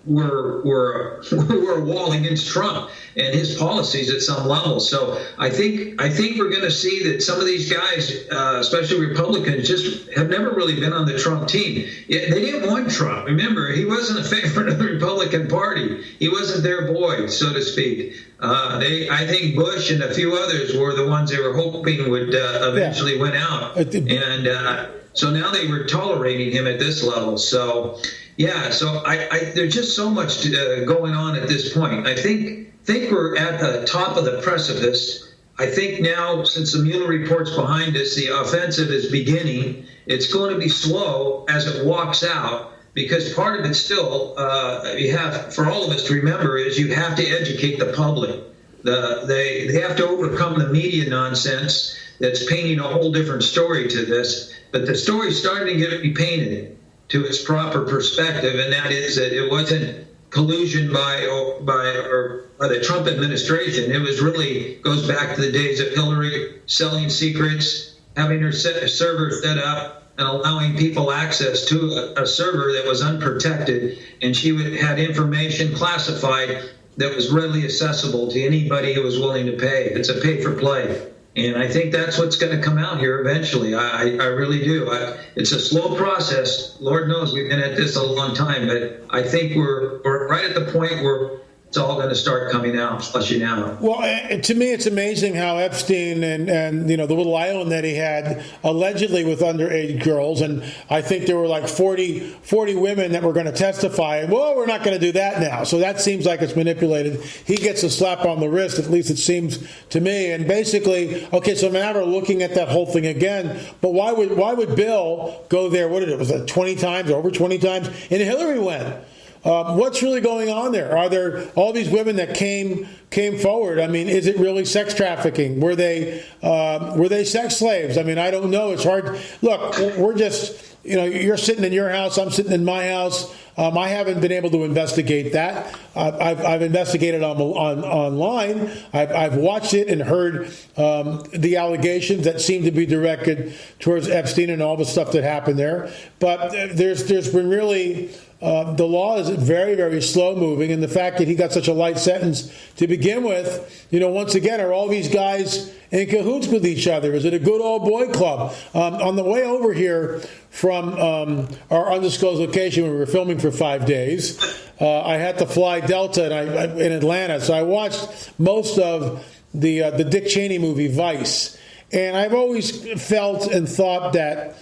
S17: were a wall against Trump and his policies at some level. So I think we're going to see that some of these guys, especially Republicans, just have never really been on the Trump team. They didn't want Trump. Remember, he wasn't a favorite of the Republican Party. He wasn't their boy, so to speak. I think Bush and a few others were the ones they were hoping would eventually win out. And so now they were tolerating him at this level. So, so there's just so much going on at this point. I think we're at the top of the precipice. I think now, since the Mueller report's behind us, the offensive is beginning. It's going to be slow as it walks out. Because part of it still, for all of us to remember, is you have to educate the public. They have to overcome the media nonsense that's painting a whole different story to this. But the story's starting to be painted to its proper perspective, and that is that it wasn't collusion by the Trump administration. It was really goes back to the days of Hillary selling secrets, having her server set up, and allowing people access to a server that was unprotected, and she had information classified that was readily accessible to anybody who was willing to pay. It's a pay-for-play. And I think that's what's going to come out here eventually. I really do. It's a slow process. Lord knows we've been at this a long time, but I think we're right at the point where it's all going to start coming out, flushing out.
S1: Well, to me, it's amazing how Epstein and the little island that he had allegedly with underage girls, and I think there were like 40 women that were going to testify, and well, we're not going to do that now. So that seems like it's manipulated. He gets a slap on the wrist, at least it seems to me. And basically, okay, so now we're looking at that whole thing again. But why would Bill go there? What did it was it 20 times, over 20 times, and Hillary went? What's really going on there? Are there all these women that came forward? I mean, is it really sex trafficking? Were they sex slaves? I mean, I don't know. It's hard. Look, we're just, you're sitting in your house. I'm sitting in my house. I haven't been able to investigate that. I've investigated online. I've watched it and heard the allegations that seem to be directed towards Epstein and all the stuff that happened there. But there's been really the law is very, very slow moving, and the fact that he got such a light sentence to begin with, once again, are all these guys in cahoots with each other? Is it a good old boy club? On the way over here from our undisclosed location, where we were filming for 5 days, I had to fly Delta in Atlanta, so I watched most of the Dick Cheney movie Vice, and I've always felt and thought that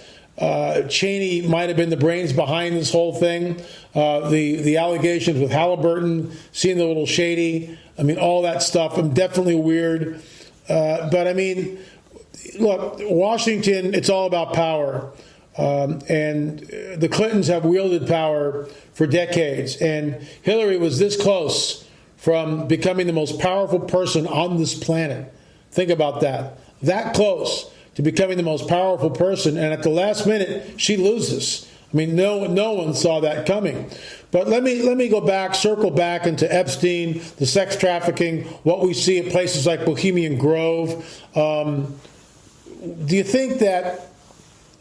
S1: Cheney might have been the brains behind this whole thing. The allegations with Halliburton, seeing the little shady, all that stuff, definitely weird. But look, Washington, it's all about power. And the Clintons have wielded power for decades. And Hillary was this close from becoming the most powerful person on this planet. Think about that. That close to becoming the most powerful person, and at the last minute, she loses. No one saw that coming. But let me circle back into Epstein, the sex trafficking, what we see at places like Bohemian Grove. Do you think that,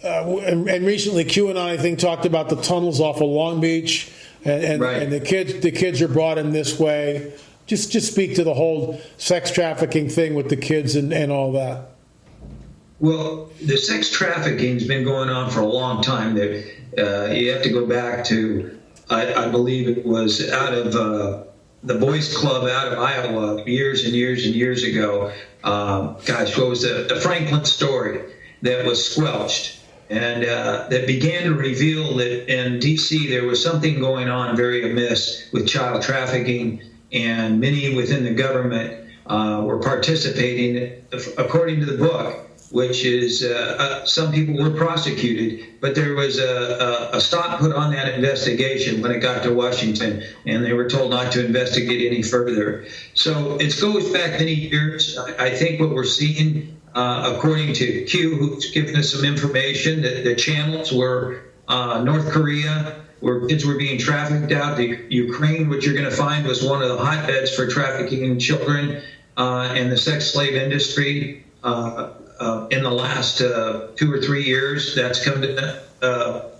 S1: and recently QAnon, I think, talked about the tunnels off of Long Beach, and the kids are brought in this way. Just speak to the whole sex trafficking thing with the kids and all that.
S17: Well, the sex trafficking has been going on for a long time. You have to go back to, I believe it was out of the Boys Club out of Iowa years and years and years ago. What was the Franklin story that was squelched, and that began to reveal that in D.C. there was something going on very amiss with child trafficking, and many within the government were participating, according to the book, which is some people were prosecuted, but there was a stop put on that investigation when it got to Washington, and they were told not to investigate any further. So it goes back many years. I think what we're seeing, according to Q, who's given us some information, that the channels were North Korea, where kids were being trafficked out to Ukraine, which you're going to find was one of the hotbeds for trafficking children and the sex slave industry. In the last 2 or 3 years, that's come to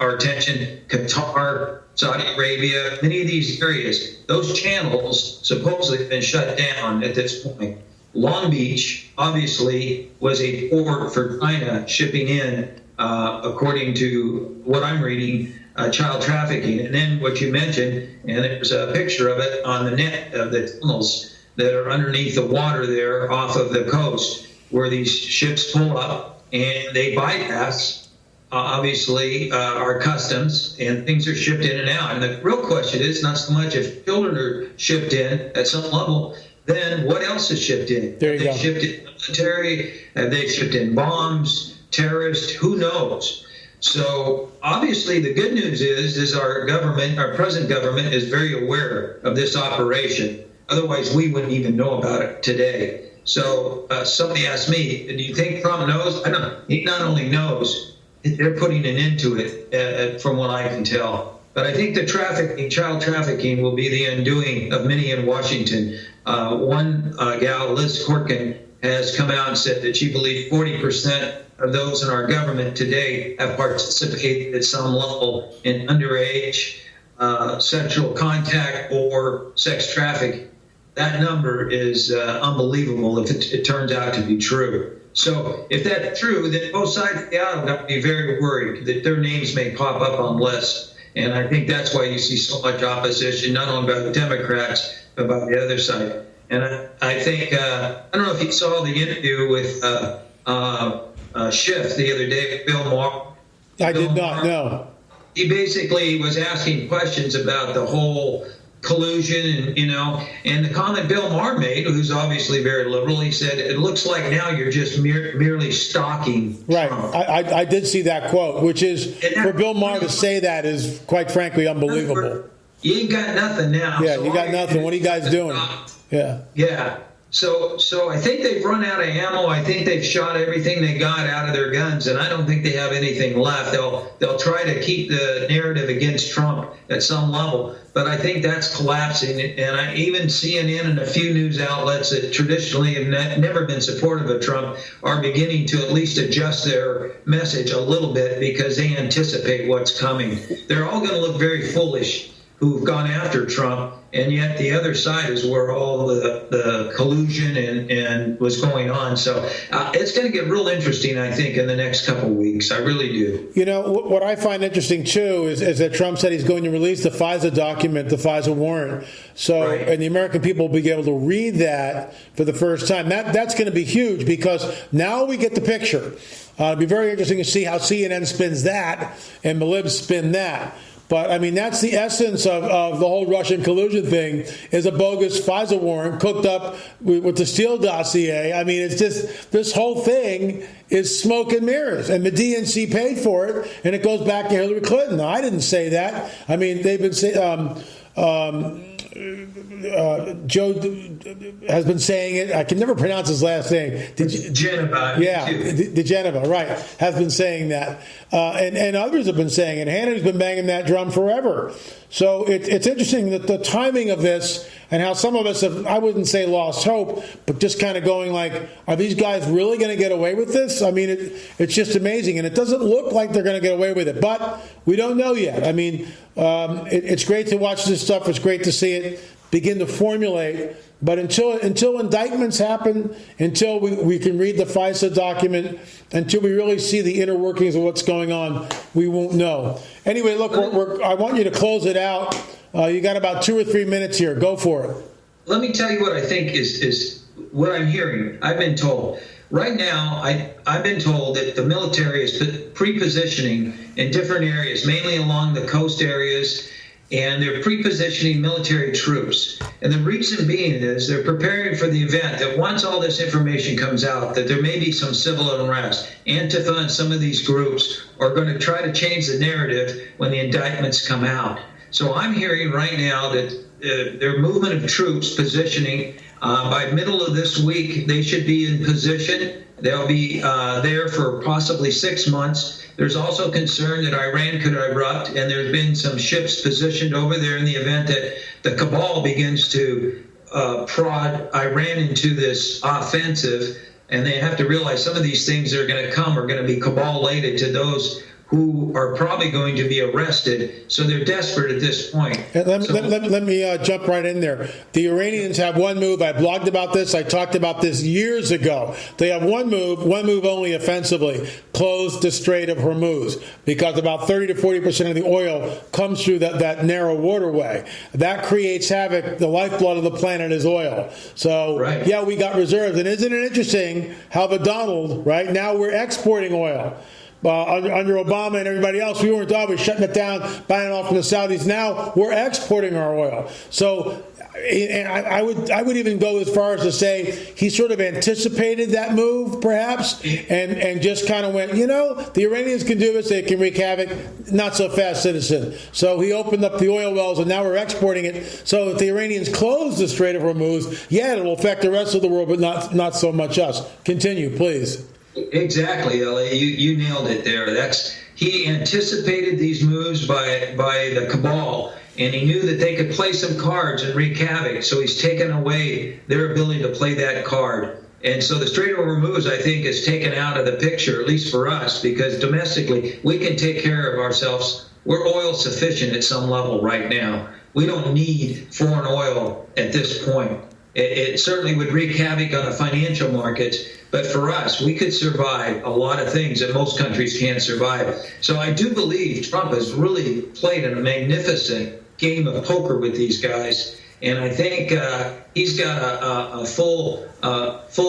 S17: our attention. Qatar, Saudi Arabia, many of these areas, those channels supposedly have been shut down at this point. Long Beach, obviously, was a port for China shipping in, according to what I'm reading, child trafficking. And then what you mentioned, and there's a picture of it on the net of the tunnels that are underneath the water there off of the coast, where these ships pull up and they bypass, obviously, our customs, and things are shipped in and out. And the real question is not so much if children are shipped in at some level, then what else is shipped in?
S1: There you go.
S17: Have they shipped in military? Have they shipped in bombs, terrorists? Who knows? So obviously the good news is our government, our present government, is very aware of this operation. Otherwise, we wouldn't even know about it today. So somebody asked me, do you think Trump knows? I don't know. He not only knows, they're putting an end to it, from what I can tell. But I think the child trafficking will be the undoing of many in Washington. One gal, Liz Corkin, has come out and said that she believes 40% of those in our government today have participated at some level in underage sexual contact or sex trafficking. That number is unbelievable if it turns out to be true. So if that's true, then both sides of the aisle got to be very worried that their names may pop up on lists. And I think that's why you see so much opposition, not only by the Democrats, but by the other side. And I think, I don't know if you saw the interview with Schiff the other day, Bill Maher.
S1: I did not, no.
S17: He basically was asking questions about the whole collusion and the comment Bill Maher made, who's obviously very liberal, he said, it looks like now you're just merely stalking
S1: Right.
S17: Trump.
S1: I did see that quote, which is, for Bill Maher to say that is, quite frankly, unbelievable.
S17: You ain't got nothing now.
S1: Yeah,
S17: So
S1: you got nothing. What are you guys doing? Yeah.
S17: Yeah. So I think they've run out of ammo. I think they've shot everything they got out of their guns, and I don't think they have anything left. They'll try to keep the narrative against Trump at some level, but I think that's collapsing. And even CNN and a few news outlets that traditionally have never been supportive of Trump are beginning to at least adjust their message a little bit because they anticipate what's coming. They're all going to look very foolish who've gone after Trump, and yet the other side is where all the collusion and was going on. So it's going to get real interesting, I think, in the next couple of weeks. I really do.
S1: You know, what I find interesting, too, is that Trump said he's going to release the FISA document, the FISA warrant. So, right. And the American people will be able to read that for the first time. That's going to be huge because now we get the picture. It'll be very interesting to see how CNN spins that and the libs spin that. But, I mean, that's the essence of the whole Russian collusion thing is a bogus FISA warrant cooked up with the Steele dossier. I mean, it's just this whole thing is smoke and mirrors. And the DNC paid for it, and it goes back to Hillary Clinton. Now, I didn't say that. I mean, they've been saying... Joe has been saying it. I can never pronounce his last name.
S17: Geneva.
S1: Yeah, Geneva, right, has been saying that. And others have been saying it. Hannity's been banging that drum forever. So it's interesting that the timing of this and how some of us have, I wouldn't say lost hope, but just kind of going like, are these guys really going to get away with this? I mean, it's just amazing. And it doesn't look like they're going to get away with it, but we don't know yet. I mean, it's great to watch this stuff. It's great to see it begin to formulate. But until indictments happen, until we can read the FISA document, until we really see the inner workings of what's going on, we won't know. Anyway, look, I want you to close it out. You got about 2 or 3 minutes here. Go for it.
S17: Let me tell you what I think is what I'm hearing. I've been told. Right now, I've been told that the military is pre-positioning in different areas, mainly along the coast areas, and they're pre-positioning military troops. And the reason being is they're preparing for the event that once all this information comes out, that there may be some civil unrest. Antifa and some of these groups are going to try to change the narrative when the indictments come out. So I'm hearing right now that their movement of troops positioning, by middle of this week, they should be in position. They'll be there for possibly 6 months. There's also concern that Iran could erupt, and there's been some ships positioned over there in the event that the cabal begins to prod Iran into this offensive. And they have to realize some of these things that are going to come are going to be cabal-related to those who are probably going to be arrested. So they're desperate at this point.
S1: Let me jump right in there. The Iranians have one move. I blogged about this. I talked about this years ago. They have one move only offensively, close the Strait of Hormuz, because about 30 to 40% of the oil comes through that narrow waterway. That creates havoc. The lifeblood of the planet is oil. So, right. Yeah, we got reserves. And isn't it interesting how the Donald, right, now we're exporting oil. Under Obama and everybody else, we weren't always shutting it down, buying it off from the Saudis. Now we're exporting our oil. So and I would even go as far as to say he sort of anticipated that move, perhaps, and just kind of went, the Iranians can do this, they can wreak havoc, not so fast, citizen. So he opened up the oil wells, and now we're exporting it. So if the Iranians close the Strait of Hormuz, yeah, it will affect the rest of the world, but not so much us. Continue, please.
S17: Exactly, Ellie. You nailed it there. He anticipated these moves by the cabal, and he knew that they could play some cards and wreak havoc. So he's taken away their ability to play that card. And so the Strait of Hormuz, I think, is taken out of the picture, at least for us, because domestically we can take care of ourselves. We're oil sufficient at some level right now. We don't need foreign oil at this point. It certainly would wreak havoc on the financial markets. But for us, we could survive a lot of things that most countries can't survive. So I do believe Trump has really played a magnificent game of poker with these guys. And I think he's got a full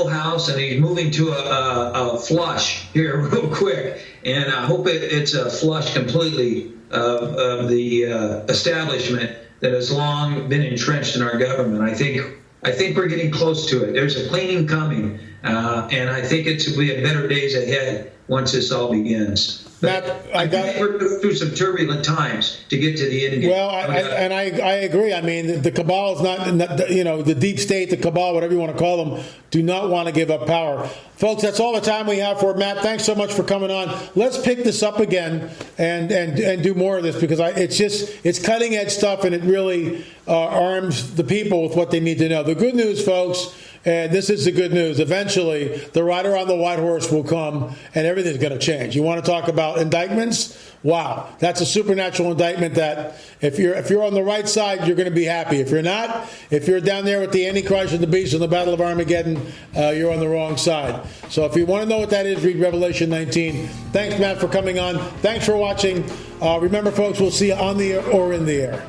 S17: house, and he's moving to a flush here real quick. And I hope it's a flush completely of the establishment that has long been entrenched in our government. I think we're getting close to it. There's a cleaning coming, and I think we have better days ahead once this all begins.
S1: Matt,
S17: I think we're going through some turbulent times to get to the end game.
S1: Well, I agree. I mean, the cabal is not, the deep state, the cabal, whatever you want to call them, do not want to give up power. Folks, that's all the time we have for it. Matt, thanks so much for coming on. Let's pick this up again and do more of this, because it's cutting edge stuff, and it really arms the people with what they need to know. The good news, folks, and this is the good news. Eventually, the rider on the white horse will come, and everything's going to change. You want to talk about indictments? Wow, that's a supernatural indictment that if you're on the right side, you're going to be happy. If you're not, if you're down there with the Antichrist and the beast in the Battle of Armageddon, you're on the wrong side. So if you want to know what that is, read Revelation 19. Thanks, Matt, for coming on. Thanks for watching. Remember, folks, we'll see you on the air or in the air.